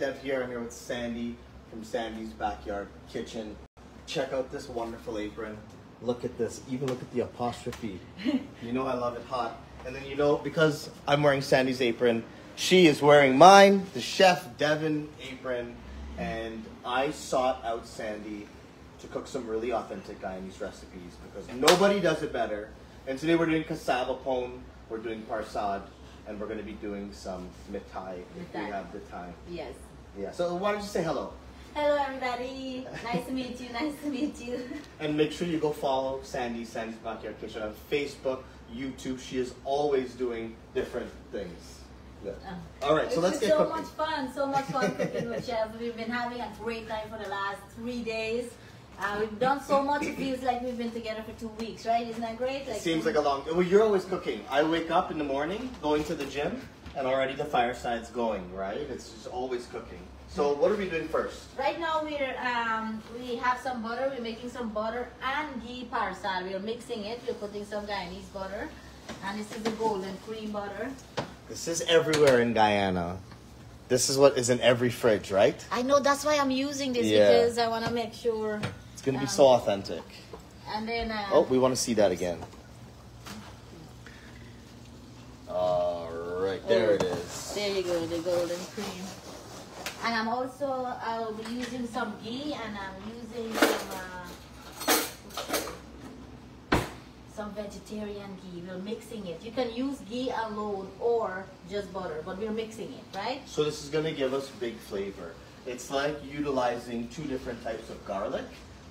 Deb here. I'm here with Sandy from Sandy's Backyard Kitchen. Check out this wonderful apron. Look at this. Even look at the apostrophe. You know I love it hot. And then you know, because I'm wearing Sandy's apron, she is wearing mine, the Chef Devon apron. And I sought out Sandy to cook some really authentic Guyanese recipes because nobody does it better. And today we're doing cassava pone, we're doing parsad, and we're going to be doing some mithai if we have the time. Yes. Yeah, so why don't you say hello? Hello everybody, nice to meet you, nice to meet you. And make sure you go follow Sandy's Backyard Kitchen on Facebook, YouTube. She is always doing different things. Yeah. All right, so let's get cooking. So much fun cooking with Chef. We've been having a great time for the last 3 days. We've done so much, it feels like we've been together for 2 weeks, right? Isn't that great? Like, it seems like a long time. Well, you're always cooking. I wake up in the morning, going to the gym, and already the fireside's going, right? It's just always cooking. So what are we doing first? Right now we have some butter. We're making some butter and ghee parsad. We're mixing it. We're putting some Guyanese butter. And this is the golden cream butter. This is everywhere in Guyana. This is what is in every fridge, right? I know, that's why I'm using this, because I want to make sure. It's going to be so authentic. And then... oh, we want to see that again. All right, there it is. There you go, the golden cream. And I'm also, I'll be using some ghee, and I'm using some vegetarian ghee. We're mixing it. You can use ghee alone or just butter, but we're mixing it, right? So this is going to give us big flavor. It's like utilizing 2 different types of garlic.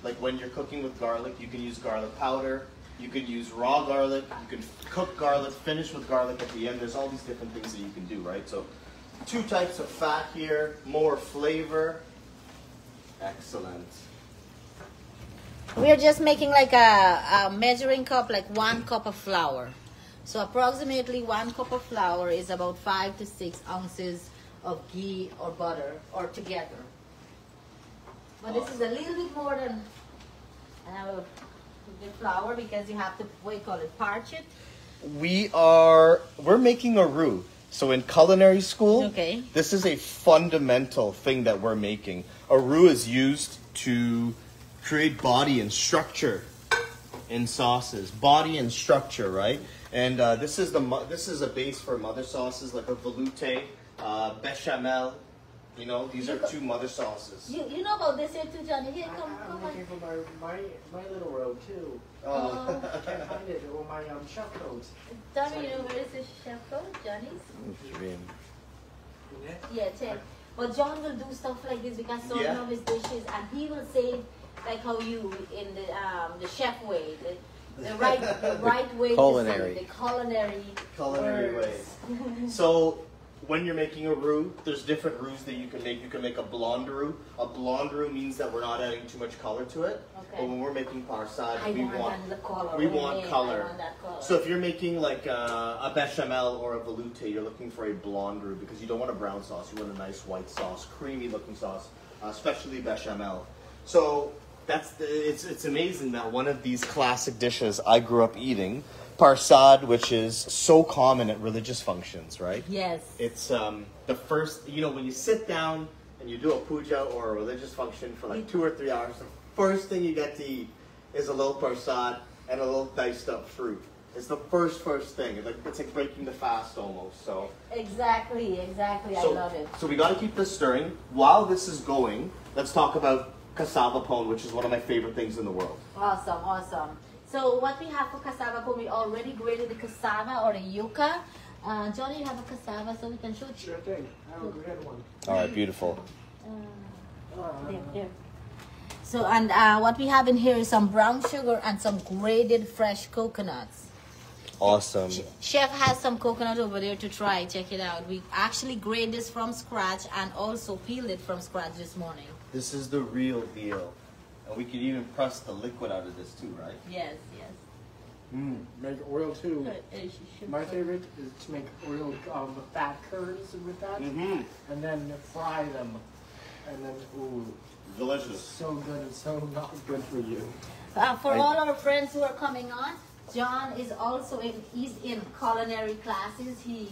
Like when you're cooking with garlic, you can use garlic powder, you can use raw garlic, you can cook garlic, finish with garlic at the end. There's all these different things that you can do, right? So 2 types of fat here, more flavor. Excellent. We're just making like a measuring cup, like 1 cup of flour. So approximately 1 cup of flour is about 5 to 6 ounces of ghee or butter, or together. But this is a little bit more than the flour, because you have to, what do you call it, parch it? We're making a roux. So in culinary school, this is a fundamental thing that we're making. A roux is used to create body and structure in sauces. Body and structure, right? And this is a base for mother sauces like a velouté, bechamel. You know, these are 2 mother sauces. You know about this here too, Johnny. Here, come I'm looking for my little robe too. Oh. I can't find it. Or my chef coat. Johnny, you know where is this chef coat, Johnny's? Yeah, check. But John will do stuff like this because some of his dishes, and he will say like how you in the chef way, the right way culinary. To say the culinary ways. So when you're making a roux, there's different roux that you can make. You can make a blonde roux. A blonde roux means that we're not adding too much color to it. But when we're making parsad, we want color. So if you're making like a bechamel or a velouté, you're looking for a blonde roux because you don't want a brown sauce. You want a nice white sauce, creamy looking sauce, especially bechamel. So it's amazing that one of these classic dishes I grew up eating, parsad, which is so common at religious functions, right? Yes. It's the first, you know, when you sit down and you do a puja or a religious function for like 2 or 3 hours, the first thing you get to eat is a little parsad and a little diced up fruit. It's the first thing. It's like breaking the fast almost. So exactly. I love it. So we got to keep this stirring. While this is going, let's talk about cassava pone, which is one of my favorite things in the world. Awesome. So what we have for cassava pone, we already grated the cassava or the yucca. Johnny, you have a cassava so we can show it? Sure thing. I will get one. All right, beautiful. There. So, and what we have in here is some brown sugar and some grated fresh coconuts. Awesome. Chef has some coconut over there to try. Check it out. We actually grate this from scratch and also peeled it from scratch this morning. This is the real deal. And we can even press the liquid out of this too, right? Yes. Make oil too. My favorite is to make oil fat curds with that, and then fry them, and then delicious. So good and so not good for you. For all our friends who are coming on, John is also he's in culinary classes. He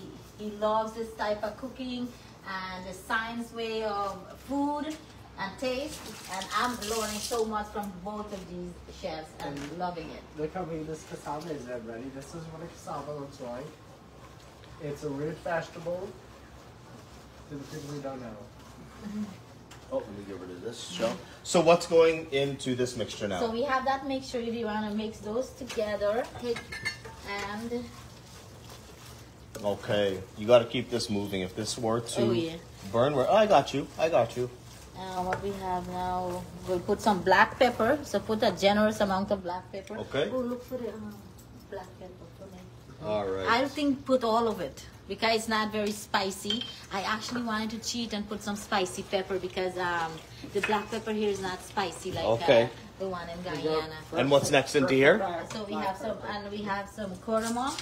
loves this type of cooking, and the science way of food and taste. And I'm learning so much from both of these chefs and loving it. Look how big this cassava is already. This is what a cassava looks like. It's a root vegetable. To the people who don't know. Oh, let me get rid of this shell. So what's going into this mixture now? So we have that mixture. If you want to mix those together, and okay, you got to keep this moving. If this were to burn, I got you. I got you. What we have now, we'll put some black pepper. So put a generous amount of black pepper. Okay. Oh, look for the black pepper for me. All right. I think put all of it because it's not very spicy. I actually wanted to cheat and put some spicy pepper because the black pepper here is not spicy like the one in Guyana. And what's next into here? So we have some cardamom.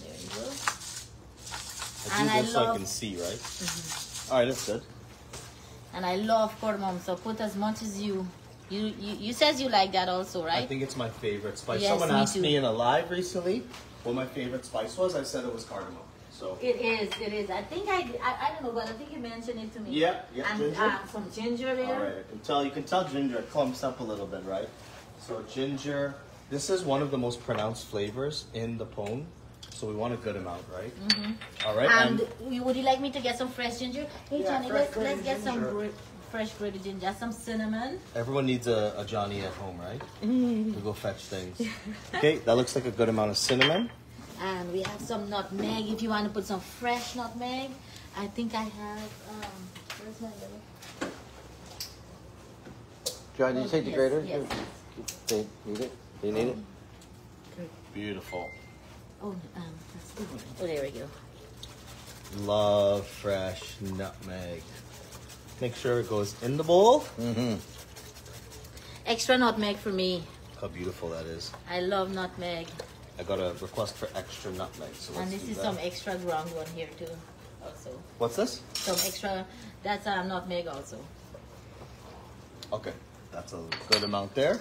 There you go. I do this so I can see, right? All right, that's good. And I love cardamom, so put as much as you says you like that also, right? I think it's my favorite spice. Yes, Someone asked too. me in a live recently what my favorite spice was. I said it was cardamom. So it is. I think I don't know, but I think you mentioned it to me. Yeah, and ginger. Some ginger there. All right, you can tell ginger clumps up a little bit, right? So ginger. This is one of the most pronounced flavors in the pone. So we want a good amount, right? All right. And would you like me to get some fresh ginger? Hey, Johnny, let's get some fresh grated ginger, some cinnamon. Everyone needs a Johnny at home, right? To go fetch things. Okay, that looks like a good amount of cinnamon. And we have some nutmeg. If you want to put some fresh nutmeg, I think I have. Where's my little? John, did you take the grater? Yes. Do you need it? Do you need it? Beautiful. Oh, that's good. Oh, there we go. Love fresh nutmeg. Make sure it goes in the bowl. Extra nutmeg for me. How beautiful that is. I love nutmeg. I got a request for extra nutmeg. So and this is some extra ground one here too. Also. What's this? Some extra. That's nutmeg also. Okay, that's a good amount there.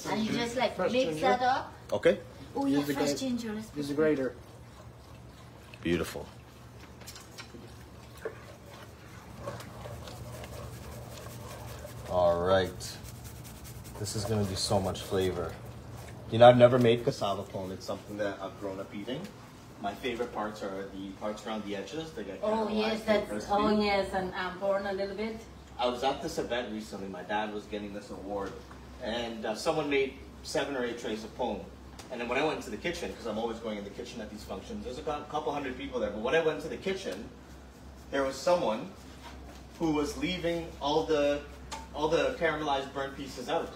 And you just like mix ginger. that up. Okay. Oh yeah, fresh ginger. Use a grater. Beautiful. All right. This is going to be so much flavor. You know, I've never made cassava pone. It's something that I've grown up eating. My favorite parts are the parts around the edges. They get and burn a little bit. I was at this event recently. My dad was getting this award, and someone made 7 or 8 trays of pone. And then when I went into the kitchen, because I'm always going in the kitchen at these functions, there's a couple hundred people there. But when I went to the kitchen, there was someone who was leaving all the caramelized burnt pieces out,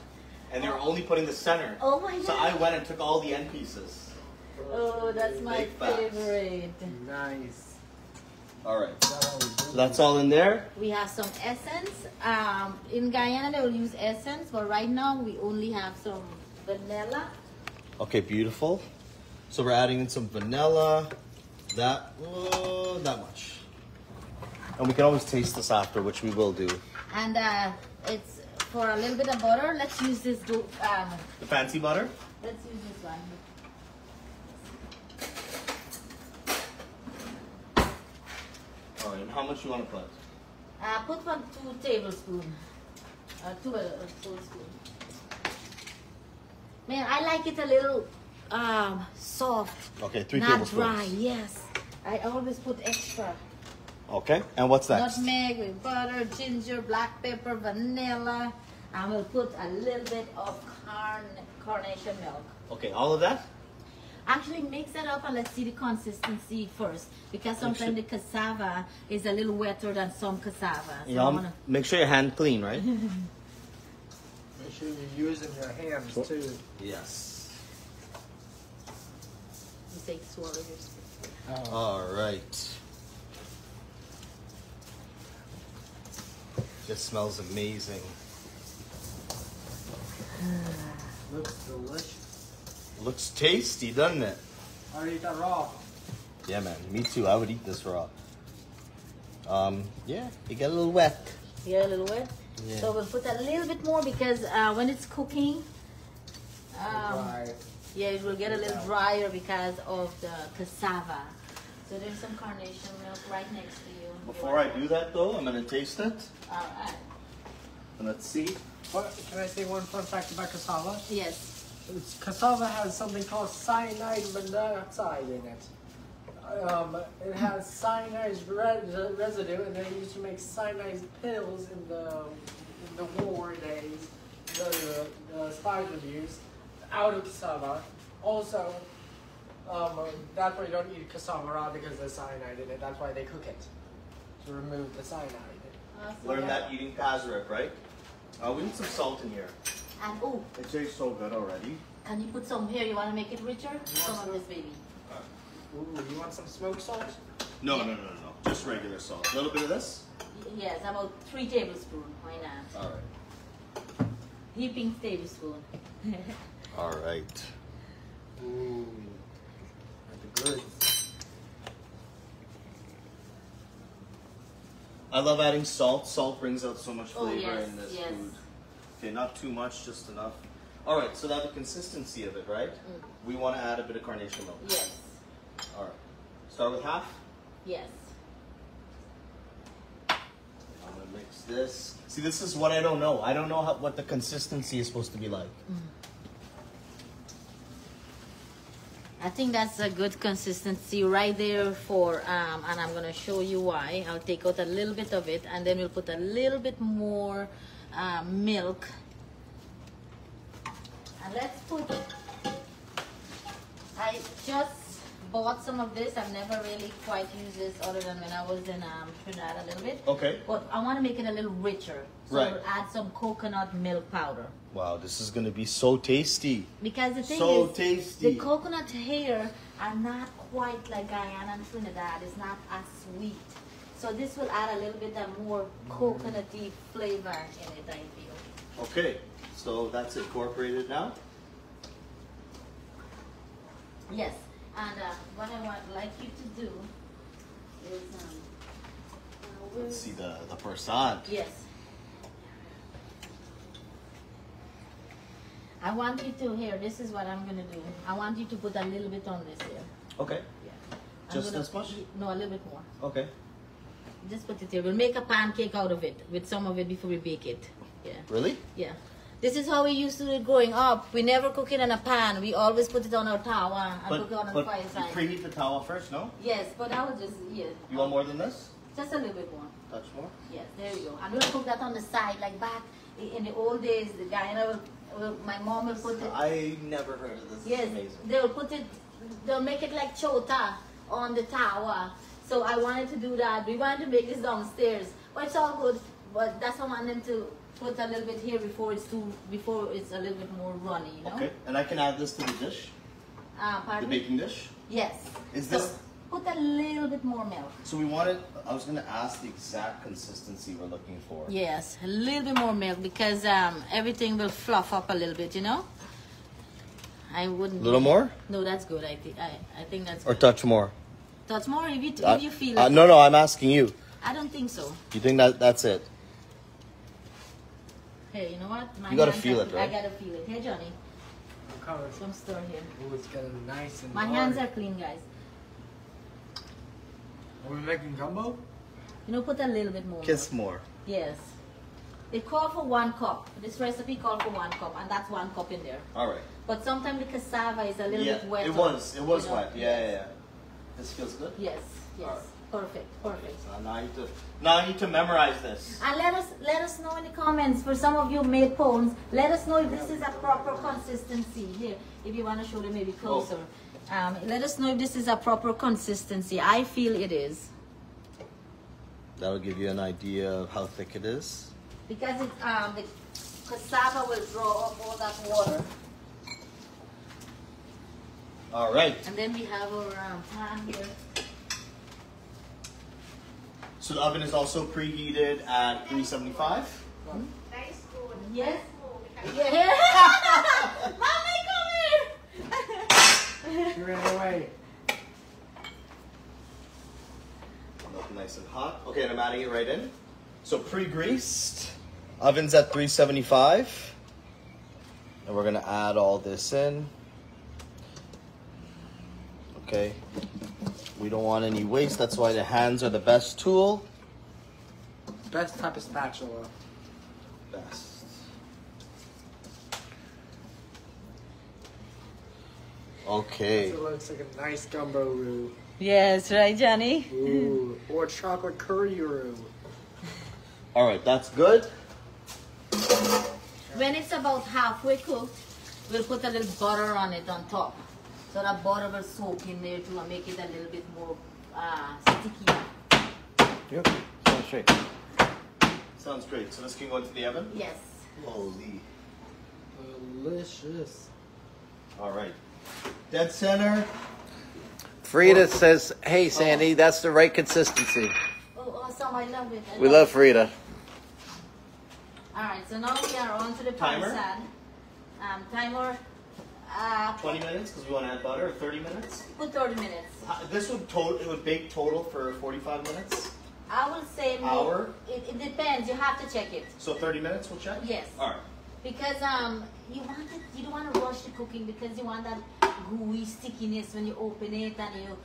and they were only putting the center. Oh my God! So I went and took all the end pieces. Oh, that's my favorite. Nice. All right, so that's all in there. We have some essence. In Guyana, they will use essence, but right now we only have some vanilla. Okay, beautiful. So we're adding in some vanilla. That much. And we can always taste this after, which we will do. And it's for a little bit of butter. Let's use this. The fancy butter? Let's use this one. All right, and how much you want to put? Put 2 tablespoons. 2 tablespoons. Man, I like it a little soft. Okay, 3 not tablespoons. Not dry, yes. I always put extra. Okay, and what's next? Nutmeg with butter, ginger, black pepper, vanilla. I will put a little bit of carnation milk. Okay, all of that? Actually, mix that up and let's see the consistency first. Because sometimes the cassava is a little wetter than some cassava. So Yeah, make sure your hand clean, right? Make sure you're using your hands too. Yes. You take swallow your spoon. All right. This smells amazing. Looks delicious. Looks tasty, doesn't it? I'll eat that raw. Yeah, man. Me too. I would eat this raw. Yeah, it got a little wet. You got a little wet? Yeah. So we'll put a little bit more because when it's cooking, Dry. yeah, it will get a little drier because of the cassava. So there's some carnation milk right next to you. Before I do that though, I'm gonna taste it. Alright. And let's see. Can I say one fun fact about cassava? Yes. Cassava has something called cyanide monoxide in it. It has cyanide residue, and they used to make cyanide pills in the war days. The spies would use out of cassava. Also, that's why you don't eat cassava raw because there's cyanide in it. That's why they cook it to remove the cyanide. Learn that eating Pazarip, right? We need some salt in here. And oh, it tastes so good already. Can you put some here? You want to make it richer? Some of this, baby. Ooh, you want some smoked salt? No. Just regular salt. A little bit of this? Yes, about 3 tablespoons. Why not? All right. Heaping tablespoon. All right. Ooh, that's good. I love adding salt. Salt brings out so much flavor yes, in this yes. food. Okay, not too much, just enough. All right, so that the consistency of it, right? We want to add a bit of carnation milk. Yes. All right. Start with half. Yes. I'm gonna mix this. See, this is what I don't know. I don't know what the consistency is supposed to be like. I think that's a good consistency right there for, and I'm going to show you why. I'll take out a little bit of it, and then we'll put a little bit more milk. And let's put, I just bought some of this. I've never really quite used this other than when I was in Trinidad a little bit. Okay. But I want to make it a little richer. So right. we'll add some coconut milk powder. Wow, this is going to be so tasty. Because the thing so is, tasty. the coconut here are not quite like Guyana and Trinidad. It's not as sweet. So this will add a little bit of more coconutty flavor in it, I feel. Okay, so that's incorporated now? Yes, and what I would like you to do is... let's see the persad. Yes. I want you to, here, this is what I'm going to do. I want you to put a little bit on this here. Okay. Yeah. Just this much? No, a little bit more. Okay. Just put it here. We'll make a pancake out of it with some of it before we bake it. Yeah. Really? Yeah. This is how we used to do it growing up. We never cook it in a pan. We always put it on our tawa and cook it on the fire side. But you preheat the tawa first, no? Yes, but I would just, yeah. You want more than this? Just a little bit more. Touch more? Yes, there you go. And we'll cook that on the side, like back in the old days, the Guyana my mom will put it. I never heard of this. Yes, it's amazing. they'll put it, they'll make it like chota on the tawa. So I wanted to do that. We wanted to make this downstairs. But it's all good. But that's why I want them to put a little bit here before it's a little bit more runny, you know? Okay, and I can add this to the dish? Pardon? The baking dish? Yes. Is this... Put a little bit more milk. So we wanted, I was going to ask the exact consistency we're looking for. Yes, a little bit more milk because everything will fluff up a little bit, you know? I wouldn't... A little more? No, that's good. I think that's good. Or touch more? Touch more if you feel it. No, I'm asking you. I don't think so. You think that's it? Hey, you know what? You gotta feel it, right? I gotta feel it. Hey, Johnny. I'm covered. Some stir here. Ooh, it's getting nice and My hands are clean, guys. Are we making gumbo? You know, put a little bit more. Kiss more. Yes. It called for 1 cup. This recipe called for 1 cup, and that's 1 cup in there. All right. But sometimes the cassava is a little bit wet. It was you know? wet. Yeah. This feels good? Yes. Right. Perfect. So now I need to memorize this. And let us know in the comments. For some of you made poems, let us know if this is a proper consistency. Here, if you want to show them maybe closer. Let us know if this is a proper consistency. I feel it is. That will give you an idea of how thick it is. Because the cassava will draw up all that water. All right. And then we have our pan here. So the oven is also preheated at 375. Nice food. Yes. Yeah. Mommy, come here. She ran away. Milk nice and hot. Okay, and I'm adding it right in. So pre-greased. Oven's at 375. And we're gonna add all this in. Okay. We don't want any waste. That's why the hands are the best tool. Best type of spatula. Best. Okay. It looks like a nice gumbo roux. Yes, right, Johnny? Ooh, or chocolate curry roux. All right, that's good. When it's about halfway cooked, we'll put a little butter on it on top. So that butter will soak in there too and make it a little bit more sticky. Yep. Sounds straight. Sounds great. So this can go into the oven? Yes. Holy. Delicious. All right. Dead center. Frida says, "Hey, Sandy, that's the right consistency." Oh, awesome. I love it. We love Frida. All right, so now we are on to the Timer? parmesan. Timer. 20 minutes because we want to add butter. Or 30 minutes. Put 30 minutes. This would it would bake total for 45 minutes. I will say Hour. It depends. You have to check it. So 30 minutes. We'll check. Yes. All right. Because you don't want to rush the cooking because you want that gooey stickiness when you open it and you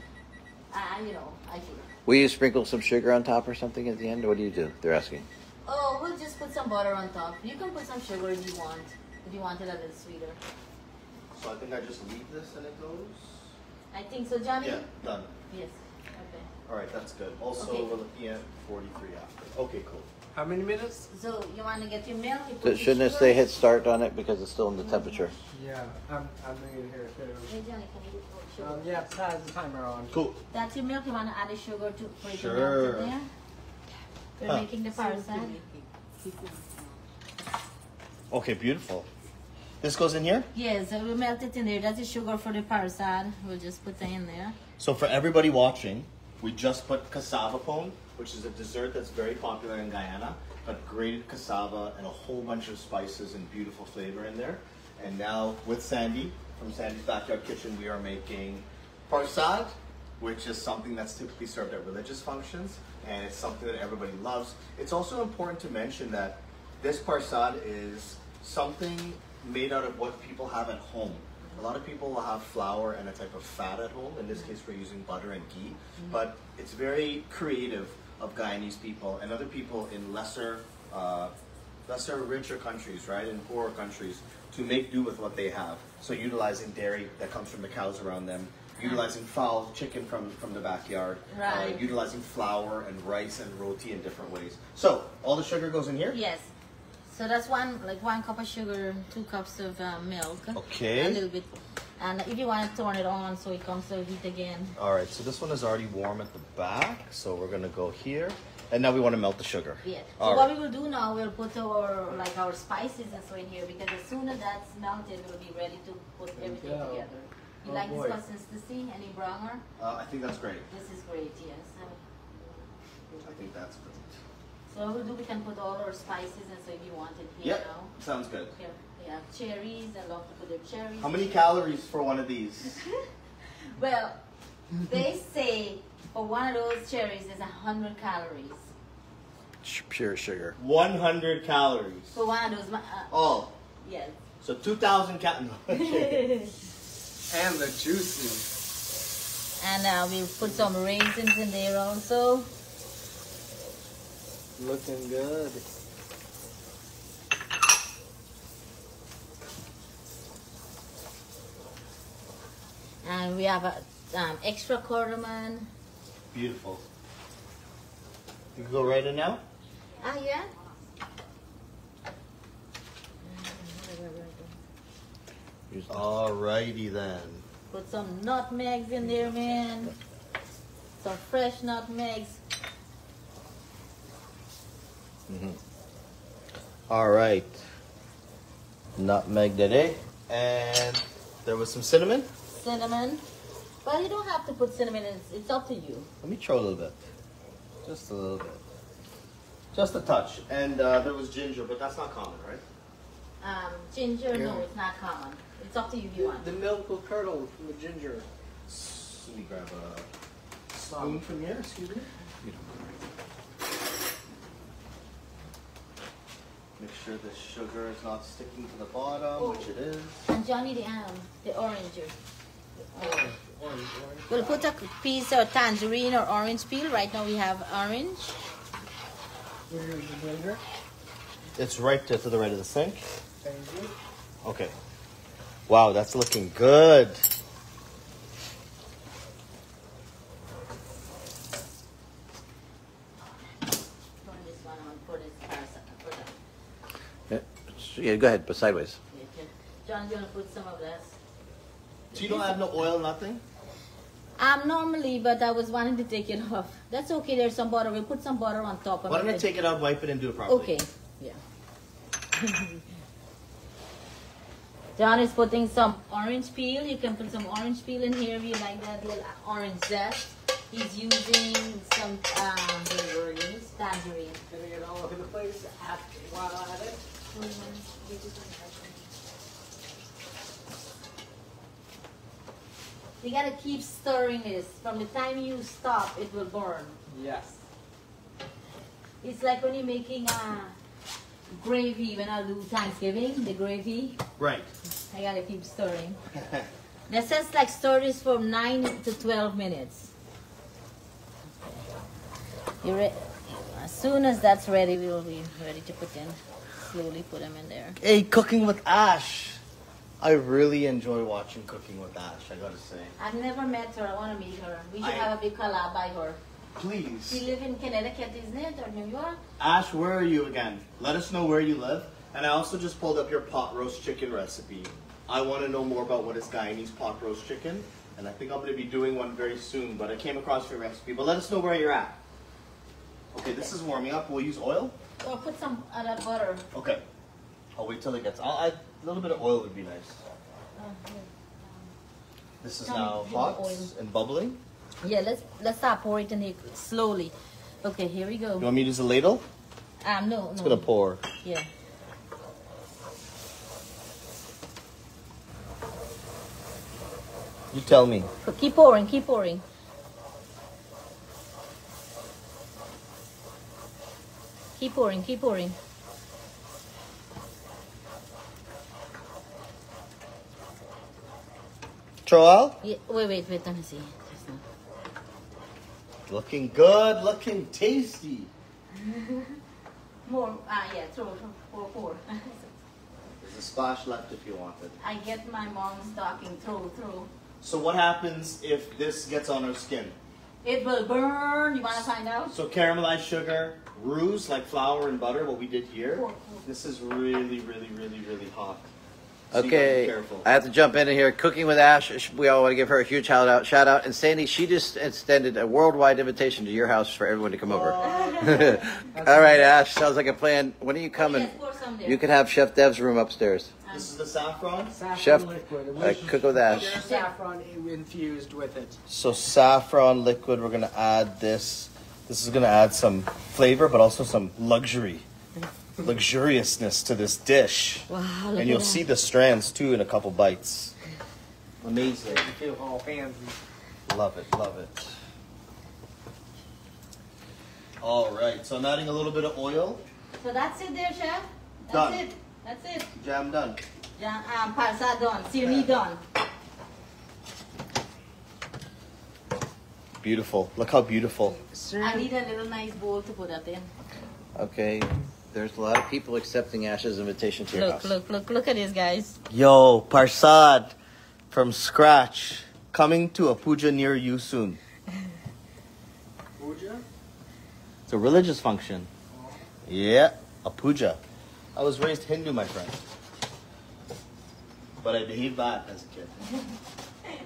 I feel. Will you sprinkle some sugar on top or something at the end? What do you do? They're asking. Oh, we'll just put some butter on top. You can put some sugar if you want it a little sweeter. So I think I just leave this and it goes. I think so, Johnny. Yeah, done. Yes. Okay. All right, that's good. Also, Okay. we're looking at 43 after. Okay, cool. How many minutes? So you want to get your milk? You put So your shouldn't it sugar? say hit start on it because it's still in the temperature? Yeah, I'm making it here too. Hey, Johnny, can you put sugar? Yeah, it has the timer on. Cool. That's your milk. You want to add a sugar to for it to Sure. melt in there? We're Huh. making the parmesan. Okay, beautiful. This goes in here? Yes, we melt it in there. That's the sugar for the parmesan. We'll just put that in there. So for everybody watching, we just put cassava pone, which is a dessert that's very popular in Guyana, but grated cassava and a whole bunch of spices and beautiful flavor in there. And now with Sandy, from Sandy's Backyard Kitchen, we are making parsad, which is something that's typically served at religious functions, and it's something that everybody loves. It's also important to mention that this parsad is something made out of what people have at home. A lot of people will have flour and a type of fat at home. In this case, we're using butter and ghee, but it's very creative of Guyanese people and other people in lesser, richer countries, right, in poorer countries, to make do with what they have. So utilizing dairy that comes from the cows around them, utilizing fowl, chicken from the backyard, Right. utilizing flour and rice and roti in different ways. So all the sugar goes in here? Yes. So that's one cup of sugar, 2 cups of milk. Okay. A little bit. And if you want to turn it on so it comes to heat again. All right, so this one is already warm at the back, so we're gonna go here. And now we want to melt the sugar. Yeah. All So what right. we will do now, we'll put our spices and so in here because as soon as that's melted, we'll be ready to put everything go. together. You Oh, like boy. this consistency? Any browner? I think that's great. This is great, yes. I think that's great. So what we'll do, we can put all our spices and so if you want it here Yep, now. sounds good. Here, we have cherries. I love to put the cherries. How many calories for one of these? Well, they say for one of those cherries is 100 calories. Pure sugar. 100 calories. For one of those, Oh, yes. so 2,000 calories. And the juices. And we'll put some raisins in there also. Looking good. And we have extra cardamom. Beautiful. You can go right in now? Yeah. Alrighty then. Put some nutmegs in there, man. Some fresh nutmegs. All right. Nutmeg today. And there was some cinnamon. Cinnamon. But you don't have to put cinnamon in. It's up to you. Let me try a little bit. Just a little bit. Just a touch. And there was ginger, but that's not common, right? Ginger, no, it's not common. It's up to you if you want. The milk will curdle from the ginger. Let me grab a spoon from here, excuse me. Make sure the sugar is not sticking to the bottom, which it is. And Johnny, the orange juice. We'll put a piece of tangerine or orange peel. Right now we have orange. Where's the blender? It's right to the right of the sink. Thank you. Okay. Wow, that's looking good. Yeah, go ahead, but sideways. John's gonna put some of this. So you don't have no oil, nothing? Normally, but I was wanting to take it off. That's okay, there's some butter. We'll put some butter on top of it. Why don't I take it out, wipe it, and do it properly? Okay, yeah. John is putting some orange peel. You can put some orange peel in here if you like that little orange zest. He's using some tangerine. Getting it all over the place while at it. You gotta keep stirring this. From the time you stop, it will burn. Yes. It's like when you're making gravy, when I do Thanksgiving, the gravy. Right. I gotta keep stirring. That says like stir this for 9 to 12 minutes. As soon as that's ready, we will be ready to put in. Slowly put them in there. Hey, Cooking with Ash. I really enjoy watching Cooking with Ash, I gotta say. I've never met her. I want to meet her. We should have a big collab by her. Please. She lives in Connecticut, isn't it? Or New York? Ash, where are you again? Let us know where you live. And I also just pulled up your pot roast chicken recipe. I want to know more about what is Guyanese pot roast chicken. And I think I'm going to be doing one very soon. But I came across your recipe. But let us know where you're at. Okay, this is warming up. We'll use oil? Or put some of that butter. Okay. I'll wait till it gets... I'll add a little bit of oil would be nice. This is now hot and bubbling. Yeah, let's start pouring it in here slowly. Okay, here we go. You want me to use a ladle? No. It's going to pour. Yeah. You tell me. Keep pouring, keep pouring. Keep pouring, keep pouring. Troel? Yeah, wait, let me see. Looking good, looking tasty. More, yeah, pour. There's a splash left if you want it. I get my mom's talking, throw. So what happens if this gets on our skin? It will burn. You want to find out? So caramelized sugar, roux like flour and butter, what we did here. Pour. This is really hot. So you gotta Okay, be careful. I have to jump in here. Cooking with Ash, we all want to give her a huge shout out. And Sandy, she just extended a worldwide invitation to your house for everyone to come over. All right, Ash, sounds like a plan. When are you coming? Yes, pour some there. You can have Chef Dev's room upstairs. This is the saffron. Chef, liquid. Cook with Ash. There's saffron infused with it. So saffron liquid, we're gonna add this. This is gonna add some flavor, but also some luxuriousness to this dish. Wow, And you'll see the strands too in a couple bites. Amazing. You feel all fancy. Love it. All right, so I'm adding a little bit of oil. So that's it there, Chef? Done. That's it. Jam done. Parsa done. Sirni done. Beautiful. Look how beautiful. I need a little nice bowl to put that in. Okay, there's a lot of people accepting Ash's invitation to your house. Look at this, guys. Yo, Parsad from scratch. Coming to a puja near you soon. Puja? It's a religious function. Yeah, a puja. I was raised Hindu, my friend. But I behaved bad as a kid.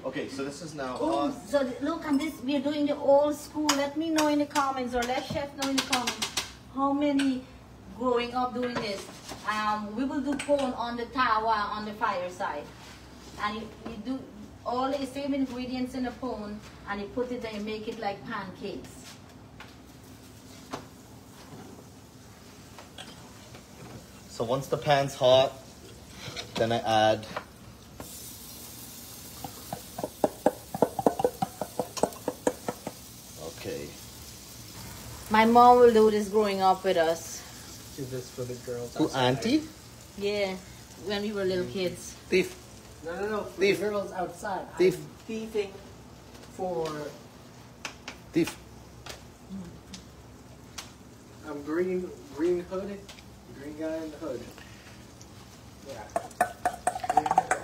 Okay, so this is now on. So look, on this, we're doing the old school. Let me know in the comments, or let Chef know in the comments how many growing up doing this. We will do pone on the tawa on the fireside, and you do all the same ingredients in the pone, and you put it and you make it like pancakes. So once the pan's hot, then I add My mom will do this growing up with us. Do this for the girls. Who, outside. auntie? Yeah, when we were little kids. Thief. No. For Thief. the girls outside. Thief. I'm thieving for Thief. green hood, green guy in the hood. Yeah. Green guy.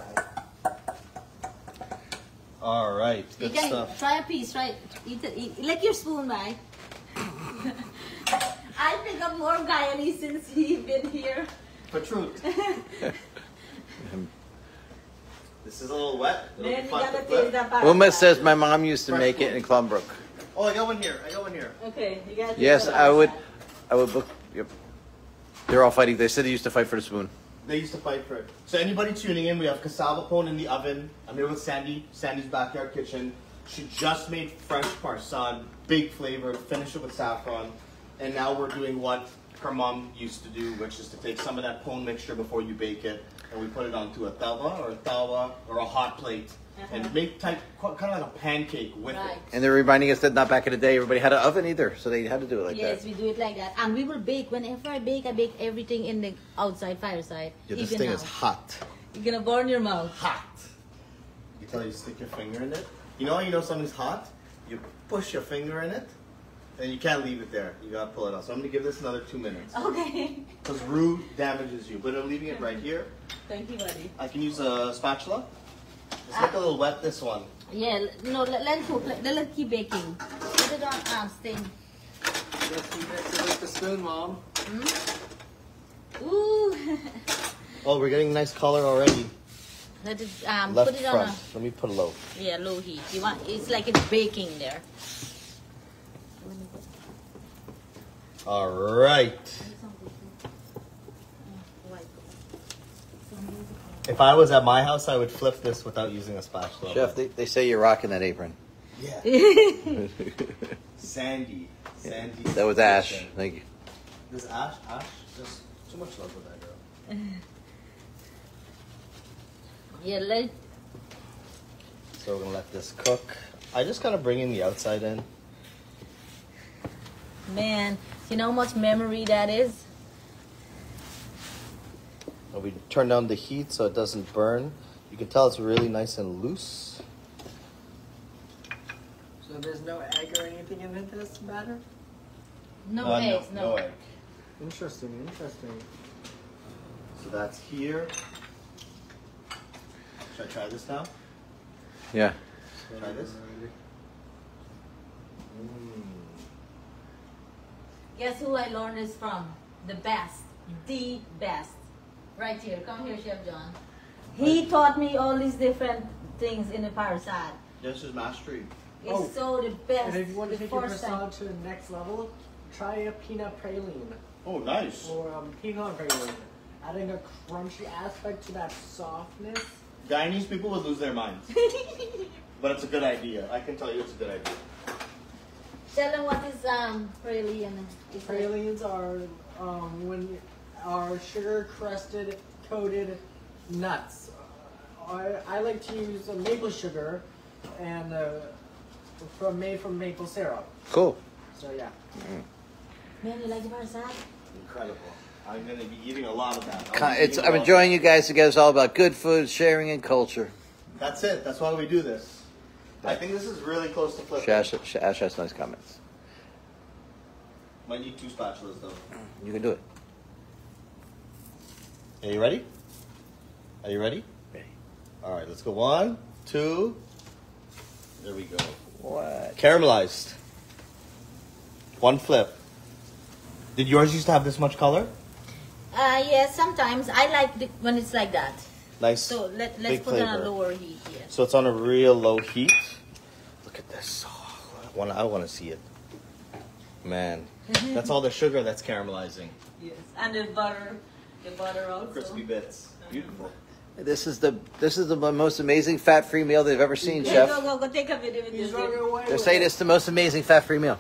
All right, You good can stuff. try a piece, right? Eat it. Lick your spoon, right? I'll pick up more guyanese since he's been here. For truth. This is a little wet. It'll Then be we fun to gotta flip. taste that part. Uma says my mom used to Fresh make it food. in Clumbrook. Oh, I got one here. I got one here. Okay, you gotta taste Yes, that I would. outside. I would book. Yep. They're all fighting. They said they used to fight for the spoon. They used to fight for it. So anybody tuning in, we have cassava pone in the oven. I'm here with Sandy, Sandy's backyard kitchen. She just made fresh parsan, big flavor, finish it with saffron. And now we're doing what her mom used to do, which is to take some of that pone mixture before you bake it, and we put it onto a tawa or a hot plate, and make kind of like a pancake with Right. it. And they're reminding us that not back in the day everybody had an oven either, so they had to do it like Yes, that. we do it like that. And we will bake. Whenever I bake everything in the outside fireside. Yeah, this even thing now. is hot. You're gonna burn your mouth. Hot. You tell you stick your finger in it. You know how you know something's hot? You push your finger in it, and you can't leave it there. You gotta pull it out. So I'm gonna give this another 2 minutes. Okay. Because roux damages you. But I'm leaving it right here. Thank you, buddy. I can use a spatula. Let's make a little wet this one. Yeah, no, let's cook. Let's keep baking. Put it on steam. Yes, you mix it with the spoon, Mom. Ooh. Oh, we're getting nice color already. Let it Left put it front. on Let me put a low. low heat. You want it's like it's baking there. All right. If I was at my house, I would flip this without using a spatula. Chef, they say you're rocking that apron. Yeah. Sandy. Sandy. That was Ash. Thank you. This Ash? There's too much love with that girl. Yeah, let So we're gonna let this cook. I just gotta bring in the outside in. man, you know how much memory that is? And we turn down the heat so it doesn't burn. You can tell it's really nice and loose. So there's no egg or anything in this batter? No eggs, no. egg. Interesting, interesting. So that's here. Should I try this now? Yeah. Try this. Guess who I learned this from? The best. The best. Right here. Come here, Chef John. He taught me all these different things in the parasad. This is mastery. It's so the best. And if you want to the take your first time. croissant to the next level, try a peanut praline Oh, nice. or pecan praline. Adding a crunchy aspect to that softness. Guyanese people would lose their minds. But it's a good idea. I can tell you it's a good idea. Tell them what is praline. Pralines are sugar crusted coated nuts. I like to use maple sugar and made from maple syrup. Cool. So yeah. Man, you like the parasad? Incredible. I'm going to be eating a lot of that. I'm enjoying you guys together. It's all about good food, sharing, and culture. That's it. That's why we do this. I think this is really close to flipping. Ash has nice comments. Might need 2 spatulas though. You can do it. Are you ready? Are you ready? Ready. All right, let's go. 1, 2. There we go. What? Caramelized. 1 flip. Did yours used to have this much color? Yes, sometimes I like when it's like that. Nice. So let's big put it on flavor. a lower heat here. So it's on a real low heat. Look at this. Oh, I want to see it. Man, that's all the sugar that's caramelizing. Yes, and the butter also. Crispy bits. Beautiful. This is the most amazing fat-free meal they've ever seen, Yeah, Chef. go take a video with He's this. running away. They're saying it's the most amazing fat-free meal.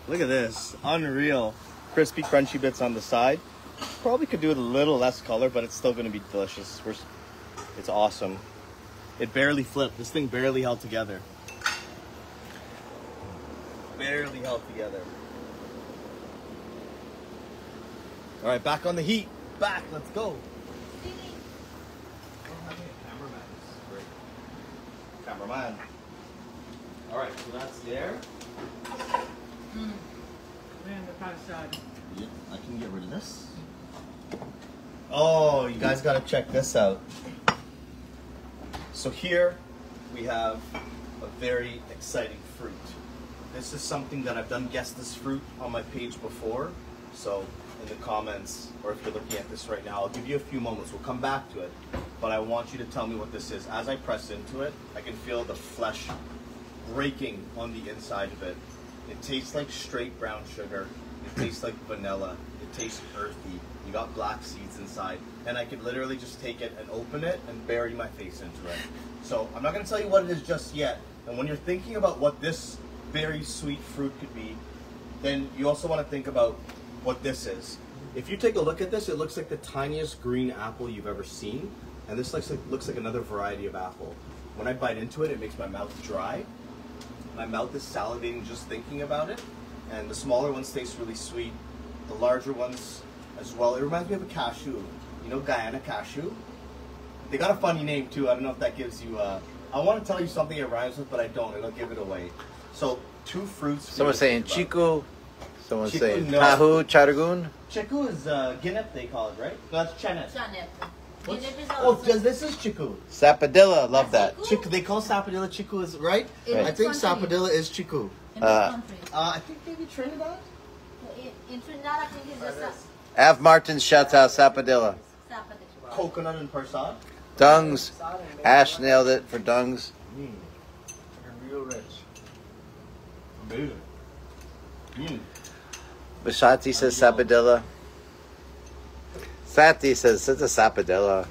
Look at this. Unreal. Crispy, crunchy bits on the side. Probably could do with a little less color, but it's still going to be delicious. It's awesome. It barely flipped. This thing barely held together. Barely held together. All right, back on the heat. Back. Let's go. Having a cameraman is great. Cameraman. All right, so that's there. Yeah, I can get rid of this. Oh, you guys gotta check this out. So here we have a very exciting fruit. This is something that I've done guess this fruit on my page before. So in the comments, or if you're looking at this right now, I'll give you a few moments. We'll come back to it. But I want you to tell me what this is. As I press into it, I can feel the flesh breaking on the inside of it. It tastes like straight brown sugar. It tastes like vanilla. It tastes earthy. You got black seeds inside. And I could literally just take it and open it and bury my face into it. So I'm not going to tell you what it is just yet. And when you're thinking about what this very sweet fruit could be, then you also want to think about what this is. If you take a look at this, it looks like the tiniest green apple you've ever seen. And this looks like another variety of apple. When I bite into it, it makes my mouth dry. My mouth is salivating just thinking about it. And the smaller ones taste really sweet. The larger ones as well. It reminds me of a cashew. You know Guyana cashew? They got a funny name too. I don't know if that gives you I want to tell you something it rhymes with, but I don't. It'll give it away. So, two fruits. Someone's saying chiku. Someone's Chiku, saying no. tahu, charagun. Chiku is guinep, they call it, right? No, that's chenet. Oh, This is chiku. Sapadilla, love that. Chiku, they call sapadilla chiku, is right? I think sapadilla is chiku. In this country. I think maybe Trinidad. In Trinidad, I think it's just Av Martin shouts out Sapadilla. Coconut and persad. Dungs. Ash nailed it for Dungs. Real rich. Amazing. Bashati says Sapadilla. Sati says it's a Sapadilla.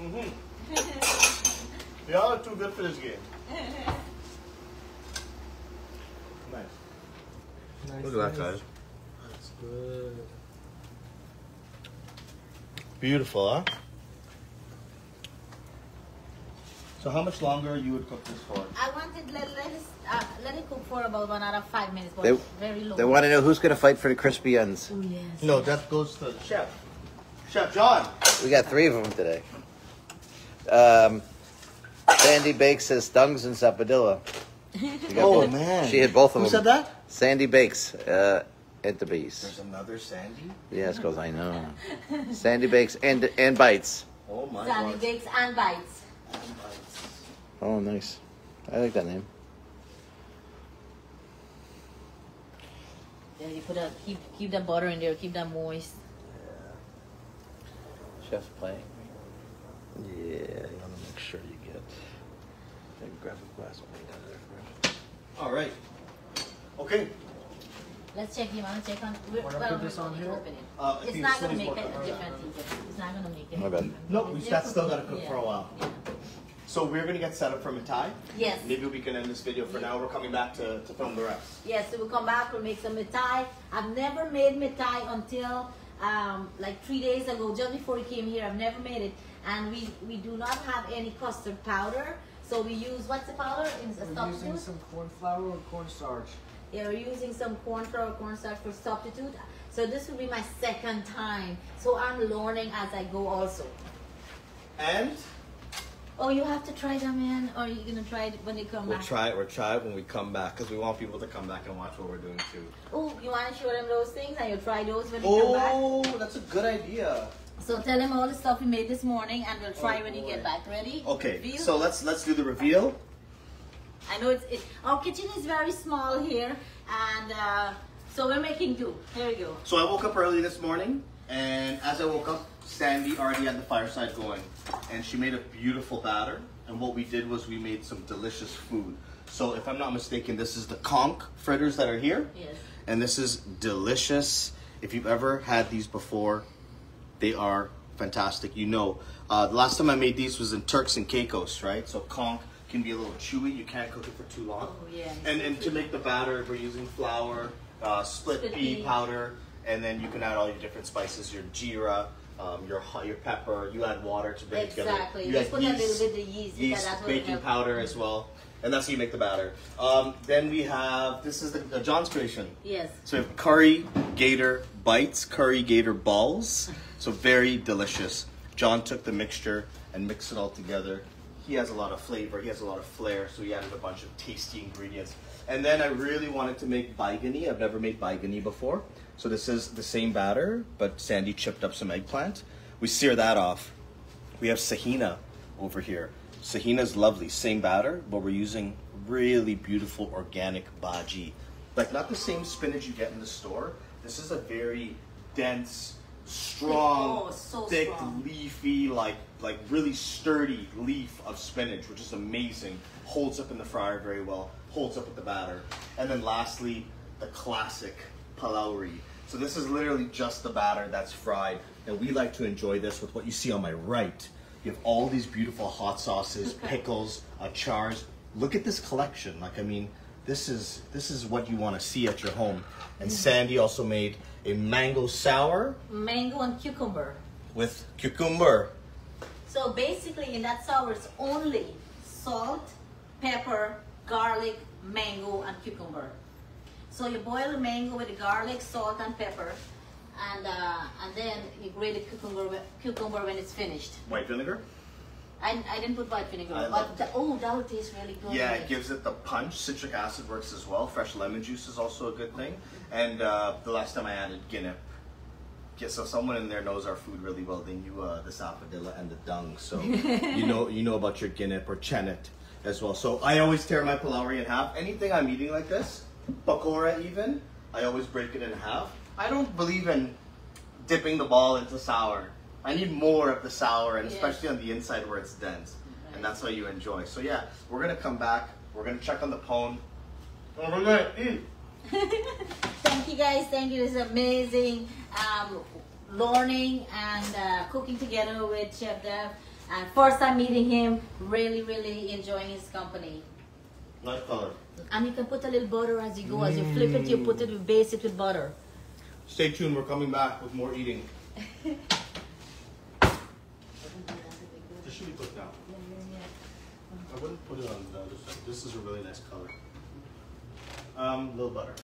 Y'all are too good for this game. Nice. Look at that, guys. That's good. Beautiful, huh? So how much longer you would cook this for? I wanted let it cook for about 1 hour 5 minutes, but They- very low. They want to know who's going to fight for the crispy ends. Oh, yes. No, that goes to the chef. Chef John. We got 3 of them today. Sandy Bakes says Dungs and Sapadilla. Oh, man. She hit both of Who them. said that? Sandy Bakes at the base. There's another Sandy? Yes, because I know. Sandy Bakes and Bites. Oh, my Sandy God. bakes and bites. Oh, nice. I like that name. Yeah, you put keep the butter in there, keep that moist. Chef's playing. Yeah, you want to make sure you get. Grab a glass of wine down there first. All right. Okay. Let's check. You want to check on? Wanna put this on here? Open it. I It's think not the going to make city's a difference. It's not going to make it. My bad. Nope, that's still got to cook Yeah. for a while. Yeah. So we're going to get set up for Mitai. Yes. Maybe we can end this video for now. We're coming back to film the rest. Yes, so we'll come back, we'll make some mitai. I've never made mitai until like 3 days ago, just before we came here. I've never made it. And we do not have any custard powder. So we use, what's the powder? We're using some corn flour or cornstarch. Yeah, we're using some corn flour, cornstarch for substitute. So this will be my second time. So I'm learning as I go also. And Oh, you have to try them, man, or are you gonna try it when they come we'll back? try it when we come back because we want people to come back and watch what we're doing too. Oh, you wanna show them those things and you'll try those when they come back? Oh, that's a good idea. So tell them all the stuff we made this morning and we'll try when you boy. get back. Ready? Okay, Reveal? so let's do the reveal. I know our kitchen is very small here, and so we're making do. Here we go. So I woke up early this morning, and as I woke up, Sandy already had the fireside going, and she made a beautiful batter. And what we did was we made some delicious food. So if I'm not mistaken, this is the conch fritters that are here. Yes. And this is delicious. If you've ever had these before, they are fantastic. You know, the last time I made these was in Turks and Caicos, right? So conch can be a little chewy. You can't cook it for too long. Oh, yeah. And to make the batter, we're using flour, split pea powder, and then you can add all your different spices, your jeera, your pepper. You add water to bring it together. Exactly. You Just add put a little bit of yeast. because that's what baking helps. powder as well. And that's how you make the batter. Then we have, this is the John's creation. Yes. So we have curry gator bites, curry gator balls. So very delicious. John took the mixture and mixed it all together. he has a lot of flavor, he has a lot of flair, so he added a bunch of tasty ingredients. And then I really wanted to make baigani. I've never made baigani before. So this is the same batter, but Sandy chipped up some eggplant. We sear that off. We have sahina over here. Sahina is lovely, same batter, but we're using really beautiful organic bhaji. Like not the same spinach you get in the store. This is a very dense, strong, thick, leafy, like really sturdy leaf of spinach, which is amazing. Holds up in the fryer very well, holds up with the batter. And then lastly, the classic palauri. So this is literally just the batter that's fried. And we like to enjoy this with what you see on my right. You have all these beautiful hot sauces, pickles, achars. Look at this collection. Like, I mean, this is what you want to see at your home. And Sandy also made a mango sour. Mango and cucumber. With cucumber. So basically in that sour it's only salt, pepper, garlic, mango and cucumber. So you boil the mango with the garlic, salt and pepper, and then you grate the cucumber when it's finished. White vinegar? I didn't put white vinegar, but that would taste really good. Yeah, it gives it the punch. Citric acid works as well. Fresh lemon juice is also a good thing. And the last time I added guinea. Yeah, so someone in there knows our food really well. They knew the sapodilla and the dung. So you know about your guinea or chenet as well. So I always tear my palauri in half. Anything I'm eating like this, pakora even, I always break it in half. I don't believe in dipping the ball into sour. I need more of the sour, and especially on the inside where it's dense. And that's how you enjoy. So yeah, we're gonna come back. We're gonna check on the pone. And we're gonna eat. Thank you guys. Thank you. This is amazing. Learning and cooking together with Chef Dev. And first time meeting him, really enjoying his company. Nice color. And you can put a little butter as you go. As you flip it, you put it, you base it with butter. Stay tuned. We're coming back with more eating. This should be put down. I wouldn't put it on the other side. This is a really nice color. Little butter.